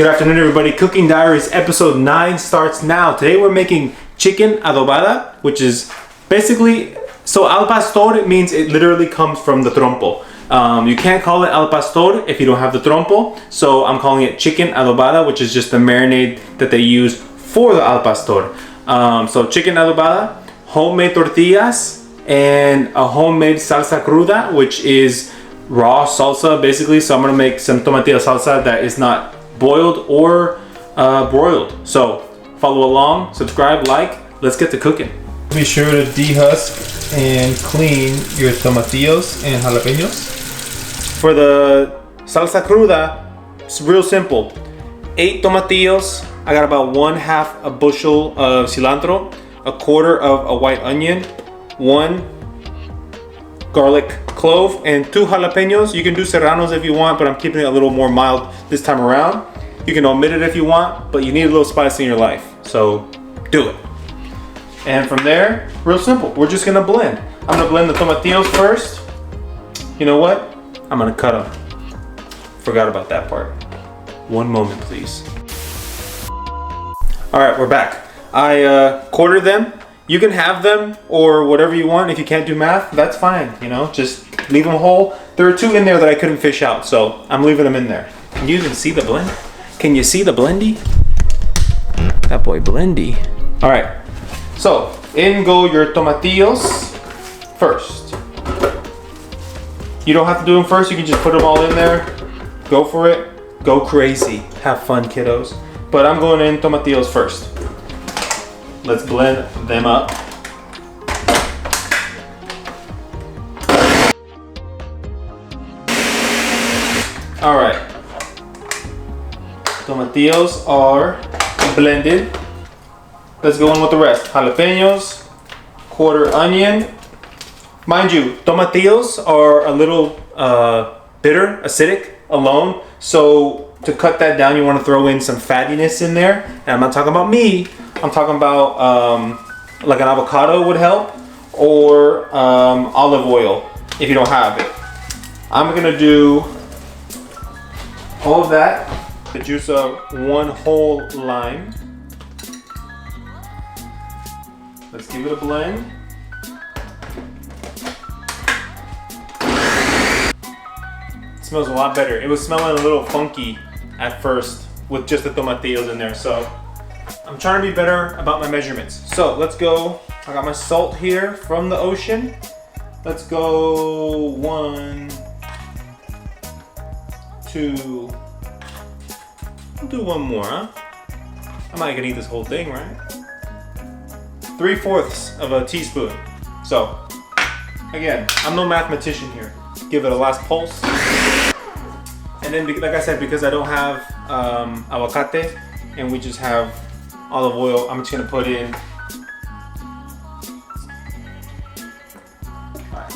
Good afternoon, everybody. Cooking Diaries episode 9 starts now. Today we're making chicken adobada, which is basically, so al pastor, it means it literally comes from the trompo. You can't call it al pastor if you don't have the trompo, so I'm calling it chicken adobada, which is just the marinade that they use for the al pastor. So chicken adobada, homemade tortillas, and a homemade salsa cruda, which is raw salsa basically. So I'm gonna make some tomatillo salsa that is not boiled or broiled. So follow along, subscribe, like, let's get to cooking. Be sure to dehusk and clean your tomatillos and jalapenos. For the salsa cruda, it's real simple. 8 tomatillos, I got about 1/2 a bushel of cilantro, 1/4 of a white onion, 1 garlic clove, and 2 jalapenos. You can do serranos if you want, but I'm keeping it a little more mild this time around. You can omit it if you want, but you need a little spice in your life, so do it. And from there, real simple, we're just gonna blend. I'm gonna blend the tomatillos first. You know what? I'm gonna cut them. Forgot about that part. One moment, please. All right, we're back. I quartered them. You can have them or whatever you want. If you can't do math, that's fine. You know, just leave them whole. There are 2 in there that I couldn't fish out, so I'm leaving them in there. Can you even see the blend? Can you see the blendy? That boy blendy. All right, so in go your tomatillos first. You don't have to do them first. You can just put them all in there. Go for it. Go crazy. Have fun, kiddos. But I'm going in tomatillos first. Let's blend them up. All right. Tomatillos are blended. Let's go on with the rest. Jalapenos, 1/4 onion. Mind you, tomatillos are a little bitter, acidic alone. So to cut that down, you want to throw in some fattiness in there. And I'm not talking about me. I'm talking about like an avocado would help, or olive oil if you don't have it. I'm gonna do all of that. The juice of 1 whole lime. Let's give it a blend. It smells a lot better. It was smelling a little funky at first with just the tomatillos in there, so I'm trying to be better about my measurements. So let's go. I got my salt here from the ocean. Let's go 1, 2. I'll do 1 more, huh? I'm not gonna eat this whole thing, right? 3/4 of a teaspoon. So, again, I'm no mathematician here. Give it a last pulse. And then, like I said, because I don't have aguacate and we just have olive oil, I'm just gonna put in. Right.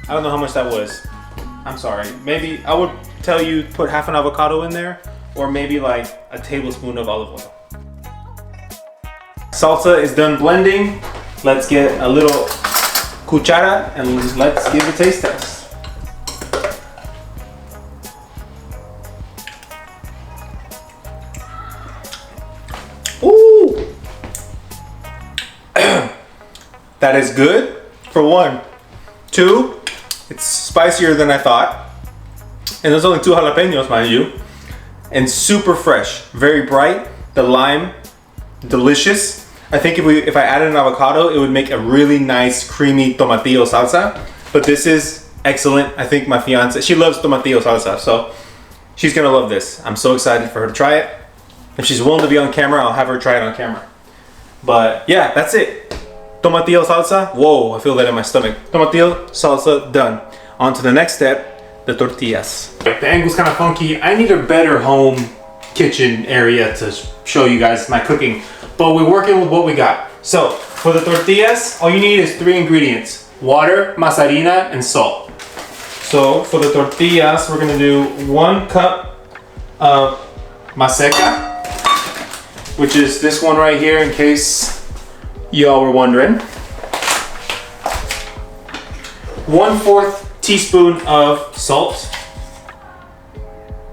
I don't know how much that was. I'm sorry. Maybe I would tell you put half an avocado in there, or maybe like a tablespoon of olive oil. Salsa is done blending. Let's get a little cuchara and let's give a taste test. Ooh! That is good for 1. 2, it's spicier than I thought. And there's only 2 jalapenos, mind you. And super fresh, very bright. The lime, delicious. I think if I added an avocado, it would make a really nice creamy tomatillo salsa. But this is excellent. I think my fiance, she loves tomatillo salsa, so she's gonna love this. I'm so excited for her to try it. If she's willing to be on camera, I'll have her try it on camera. But yeah, that's it. Tomatillo salsa. Whoa, I feel that in my stomach. Tomatillo salsa done. On to the next step. The tortillas. The angle's kind of funky. I need a better home kitchen area to show you guys my cooking, but we're working with what we got. So for the tortillas, all you need is 3 ingredients: water, masarina, and salt. So for the tortillas, we're gonna do 1 cup of maseca, which is this one right here in case y'all were wondering. 1/4 teaspoon of salt.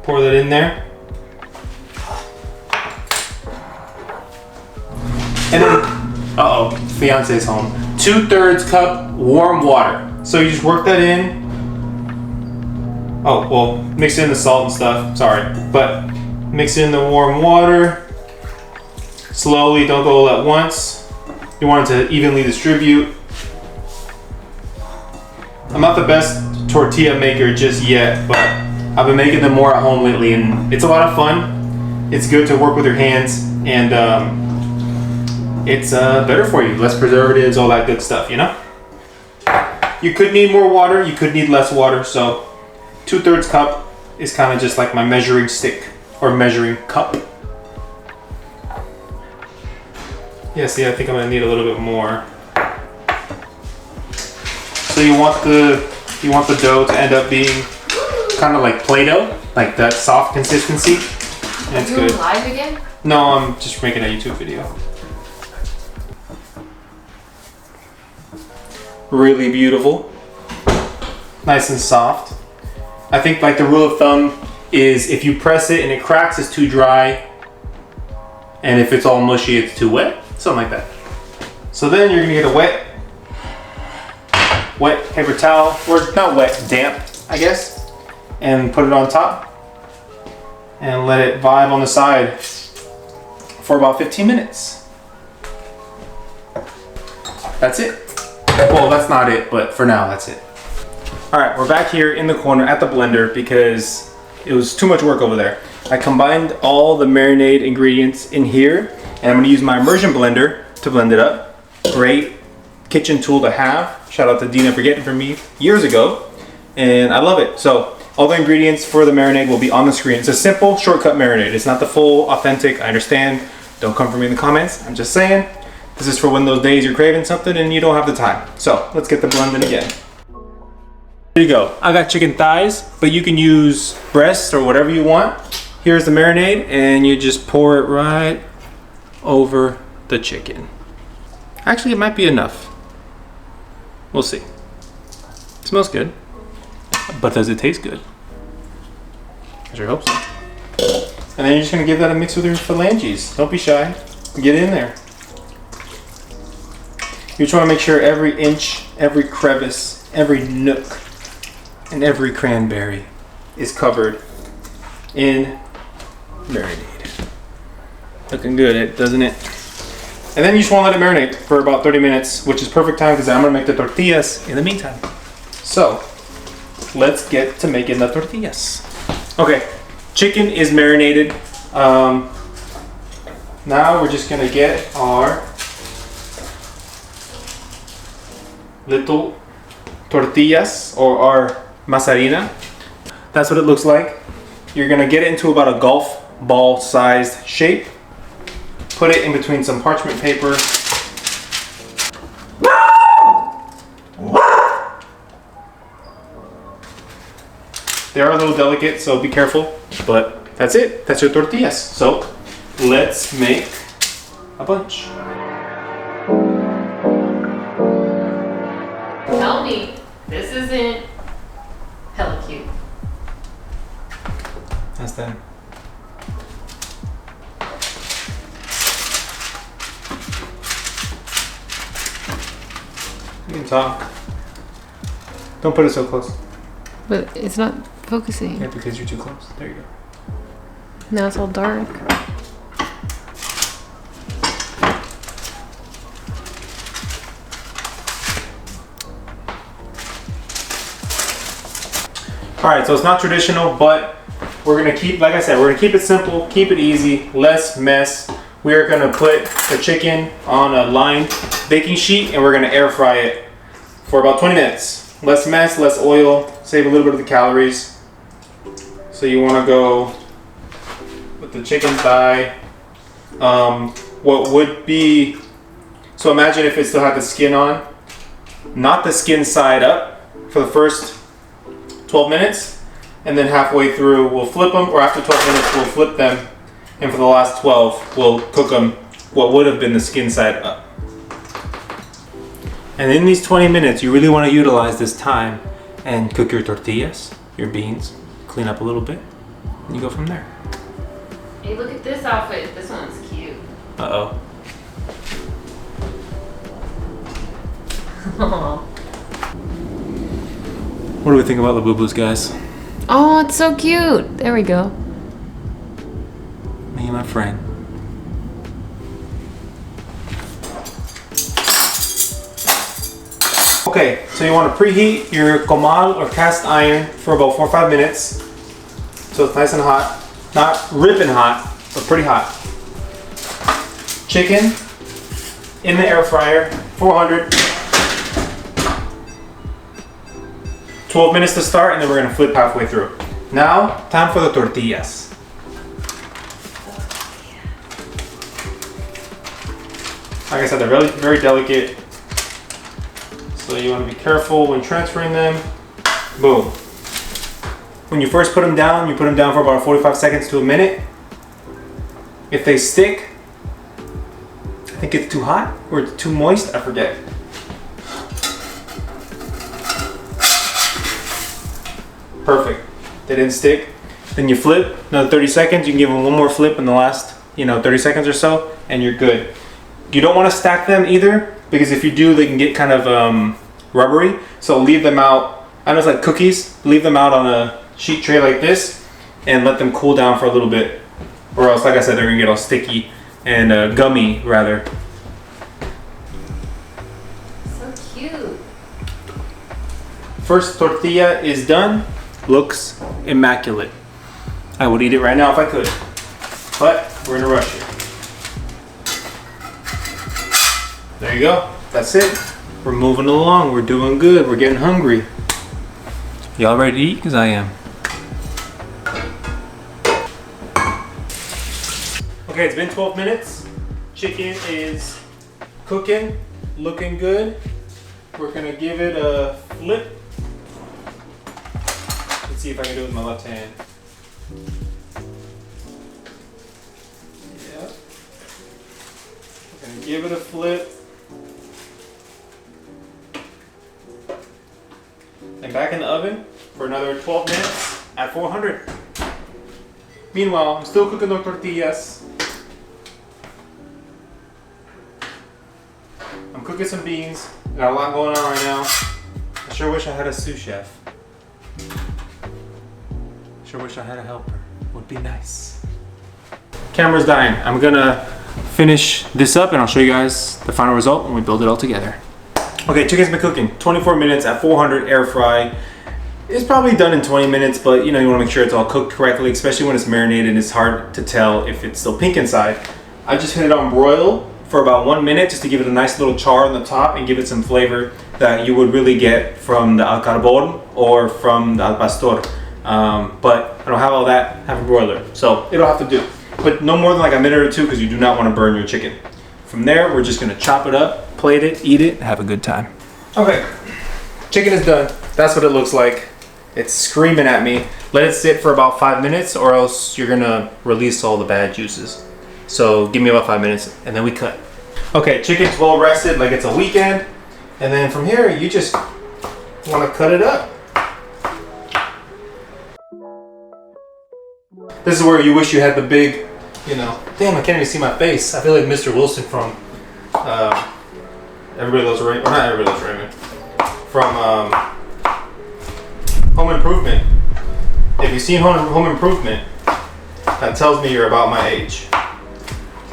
Pour that in there. And then, uh-oh, fiance's home. 2/3 cup warm water. So you just work that in. Oh, well, mix in the salt and stuff, sorry. But mix in the warm water. Slowly, don't go all at once. You want it to evenly distribute. I'm not the best tortilla maker just yet, but I've been making them more at home lately, and it's a lot of fun. It's good to work with your hands, and it's better for you. Less preservatives, all that good stuff, you know? You could need more water, you could need less water, so 2/3 cup is kind of just like my measuring stick or measuring cup. Yeah, see, I think I'm gonna need a little bit more. So you want the dough to end up being kind of like Play-Doh, like that soft consistency. And it's good. Live again? No, I'm just making a YouTube video. Really beautiful, nice and soft. I think like the rule of thumb is if you press it and it cracks, it's too dry, and if it's all mushy, it's too wet, something like that. So then you're gonna get a wet paper towel, or not wet, damp, I guess, and put it on top and let it vibe on the side for about 15 minutes. That's it. Well, that's not it, but for now, that's it. All right, we're back here in the corner at the blender because it was too much work over there. I combined all the marinade ingredients in here, and I'm gonna use my immersion blender to blend it up. Great kitchen tool to have. Shout out to Dina for getting it for me years ago, and I love it. So all the ingredients for the marinade will be on the screen. It's a simple shortcut marinade. It's not the full authentic, I understand. Don't come for me in the comments, I'm just saying. This is for when those days you're craving something and you don't have the time. So let's get the blending again. There you go. I got chicken thighs, but you can use breasts or whatever you want. Here's the marinade, and you just pour it right over the chicken. Actually, it might be enough. We'll see. It smells good, but does it taste good? I sure hope so. And then you're just gonna give that a mix with your phalanges. Don't be shy. Get in there. You just want to make sure every inch, every crevice, every nook, and every cranberry is covered in marinade. Looking good, doesn't it? And then you just want to let it marinate for about 30 minutes, which is perfect time because I'm going to make the tortillas in the meantime. So, let's get to making the tortillas. Okay, chicken is marinated. Now we're just going to get our little tortillas, or our masarina. That's what it looks like. You're gonna get it into about a golf ball sized shape. Put it in between some parchment paper. They are a little delicate, so be careful, but that's it. That's your tortillas. So let's make a bunch. Tell me, this isn't hella cute. That's that. You can talk. Don't put it so close. But it's not focusing. Yeah, because you're too close. There you go. Now it's all dark. All right, so it's not traditional, but we're gonna keep, like I said, we're gonna keep it simple, keep it easy, less mess. We are gonna put the chicken on a lined baking sheet and we're gonna air fry it for about 20 minutes. Less mess, less oil, save a little bit of the calories. So you wanna go with the chicken thigh. What would be, so imagine if it still had the skin on, not the skin side up for the first 12 minutes, and then halfway through we'll flip them, or after 12 minutes we'll flip them, and for the last 12 we'll cook them what would have been the skin side up. And in these 20 minutes you really want to utilize this time and cook your tortillas, your beans, clean up a little bit, and you go from there. Hey, look at this outfit. This one's cute. Uh-oh. Aw. What do we think about the boo-boos, guys? Oh, it's so cute. There we go. Me and my friend. Okay, so you want to preheat your comal or cast iron for about 4 or 5 minutes. So it's nice and hot. Not ripping hot, but pretty hot. Chicken in the air fryer, 400. 12 minutes to start, and then we're gonna flip halfway through. Now, time for the tortillas. Like I said, they're really very delicate. So you want to be careful when transferring them. Boom. When you first put them down, you put them down for about 45 seconds to a minute. If they stick, I think it's too hot or it's too moist, I forget. Perfect. They didn't stick. Then you flip, another 30 seconds. You can give them one more flip in the last, 30 seconds or so, and you're good. You don't want to stack them either, because if you do, they can get kind of rubbery. So leave them out. I know it's like cookies. Leave them out on a sheet tray like this, and let them cool down for a little bit, or else, like I said, they're gonna get all sticky and gummy rather. So cute. First tortilla is done. Looks immaculate. I would eat it right now if I could, but we're in a rush here. There you go. That's it. We're moving along. We're doing good. We're getting hungry. Y'all ready to eat? Because I am. Okay, it's been 12 minutes. Chicken is cooking, looking good. We're gonna give it a flip. Let's see if I can do it with my left hand. Yeah. We're gonna give it a flip. And back in the oven for another 12 minutes at 400. Meanwhile, I'm still cooking the tortillas. I'm cooking some beans. Got a lot going on right now. I sure wish I had a sous chef. Sure wish I had a helper. Would be nice. Camera's dying. I'm gonna finish this up and I'll show you guys the final result when we build it all together. Okay, chicken's been cooking 24 minutes at 400 air fry. It's probably done in 20 minutes, but you wanna make sure it's all cooked correctly, especially when it's marinated. It's hard to tell if it's still pink inside. I just hit it on broil for about 1 minute just to give it a nice little char on the top and give it some flavor that you would really get from the al carbon or from the al pastor. But I don't have all that, I have a broiler, so it'll have to do. But no more than like a minute or two, because you do not want to burn your chicken. From there, we're just gonna chop it up, plate it, eat it, have a good time. Okay, chicken is done. That's what it looks like. It's screaming at me. Let it sit for about 5 minutes or else you're gonna release all the bad juices. So give me about 5 minutes and then we cut. Okay, chicken's well rested like it's a weekend. And then from here, you just wanna cut it up. This is where you wish you had the big, damn, I can't even see my face. I feel like Mr. Wilson from Everybody Loves Raymond, or not Everybody Loves Raymond, from Home Improvement. If you've seen Home Improvement, that tells me you're about my age.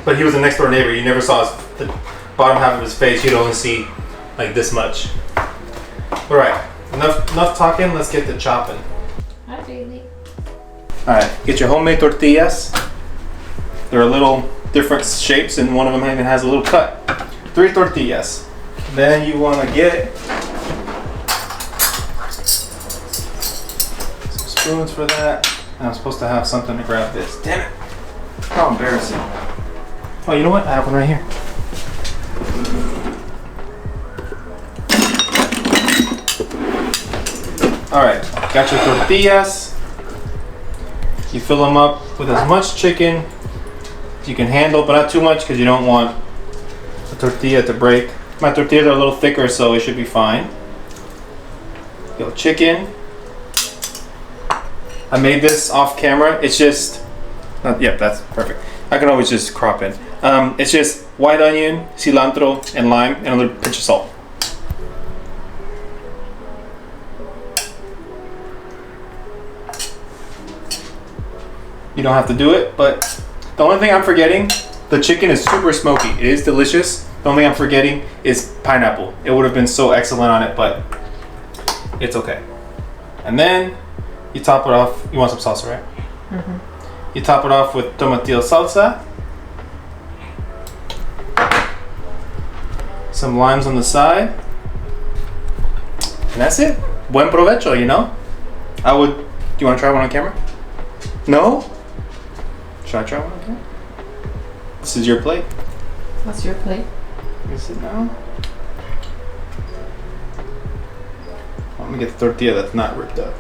But he was a next door neighbor. You never saw the bottom half of his face. You'd only see like this much. All right, enough talking. Let's get to chopping. Hi, baby. All right, get your homemade tortillas. They're a little different shapes, and one of them even has a little cut. 3 tortillas. Then you want to get some spoons for that. And I'm supposed to have something to grab this. Damn it! How embarrassing. Oh, you know what? I have one right here. All right, got your tortillas. You fill them up with as much chicken as you can handle, but not too much because you don't want the tortilla to break. My tortillas are a little thicker, so it should be fine. Yo, chicken. I made this off camera. It's just, yep, that's perfect. I can always just crop in. It's just white onion, cilantro, and lime, and a little pinch of salt. you don't have to do it. But the only thing I'm forgetting, the chicken is super smoky. It is delicious. The only thing I'm forgetting is pineapple. It would have been so excellent on it, but it's okay. And then you top it off. You want some salsa, right? Mm-hmm. You top it off with tomatillo salsa. Some limes on the side. And that's it. Buen provecho, you know? Do you want to try one on camera? No? Should I try one on camera? This is your plate. What's your plate? You sit down. Let me get the tortilla that's not ripped up.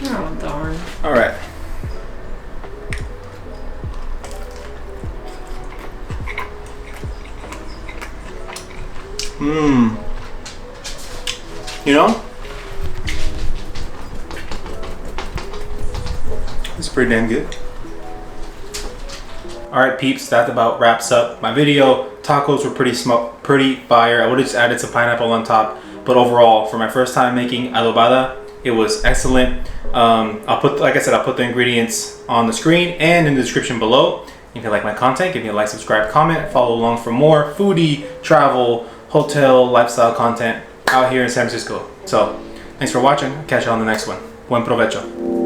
Oh, darn. All right. You know? It's pretty damn good. All right, peeps, that about wraps up my video. Tacos were pretty fire. I would have just added some pineapple on top, but overall, for my first time making adobada, it was excellent. Like I said, I'll put the ingredients on the screen and in the description below. If you like my content, give me a like, subscribe, comment, follow along for more foodie, travel, hotel, lifestyle content out here in San Francisco. So, thanks for watching. Catch you on the next one. Buen provecho.